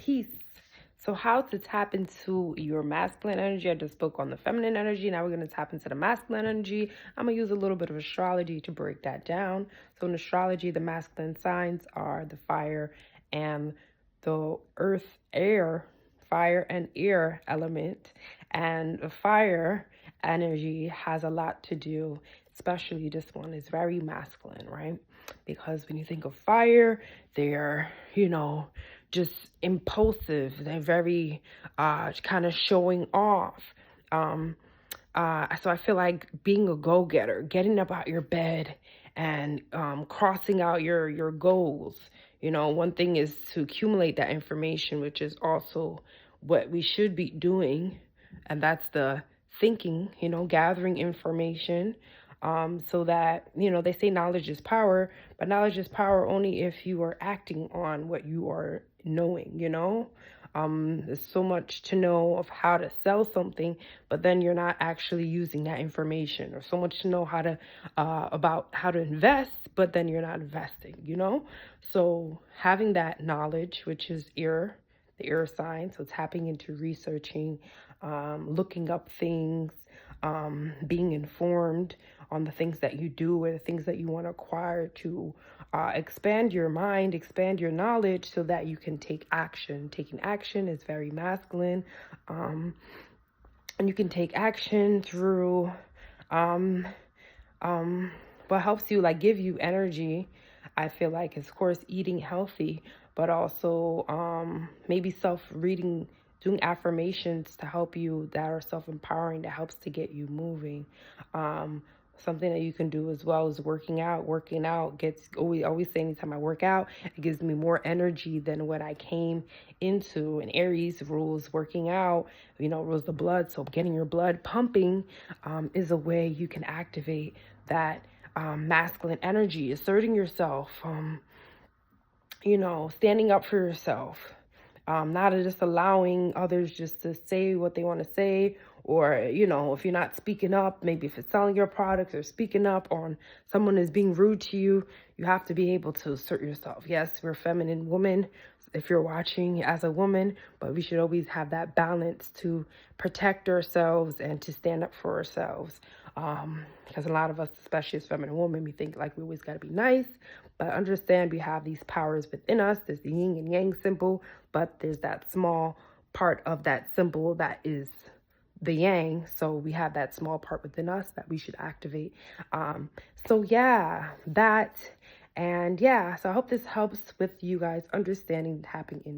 Peace. So how to tap into your masculine energy? I just spoke on the feminine energy. Now we're going to tap into the masculine energy. I'm going to use a little bit of astrology to break that down. So in astrology, the masculine signs are the fire and the earth, air, fire and air element. And the fire energy has a lot to do, especially this one is very masculine, right? Because when you think of fire, they're, just impulsive. They're very kind of showing off. So I feel like being a go-getter, getting up out your bed and crossing out your goals. One thing is to accumulate that information, which is also what we should be doing. And that's the thinking, gathering information, so that, they say knowledge is power, but knowledge is power only if you are acting on what you are knowing. There's so much to know of how to sell something, but then you're not actually using that information, or so much to know how to about how to invest, but then you're not investing. So having that knowledge, which is the air sign, so tapping into researching, looking up things, being informed on the things that you do or the things that you want to acquire to expand your mind, expand your knowledge so that you can take action. Taking action is very masculine. And you can take action through what helps you, like, give you energy. I feel like, of course, eating healthy, but also maybe self-reading, doing affirmations to help you that are self-empowering, that helps to get you moving. Something that you can do as well is working out. Working out gets, always say, anytime I work out, it gives me more energy than what I came into. And Aries rules working out, rules the blood. So getting your blood pumping is a way you can activate that masculine energy, asserting yourself, standing up for yourself, not just allowing others just to say what they want to say, or, if you're not speaking up, maybe if it's selling your products or speaking up on someone is being rude to you, you have to be able to assert yourself. Yes, we're feminine women if you're watching as a woman, but we should always have that balance to protect ourselves and to stand up for ourselves. Because a lot of us, especially as feminine women, we think like we always got to be nice, but understand we have these powers within us. There's the yin and yang symbol, but there's that small part of that symbol that is the yang. So we have that small part within us that we should activate. So yeah, that. And yeah, so I hope this helps with you guys understanding, tapping into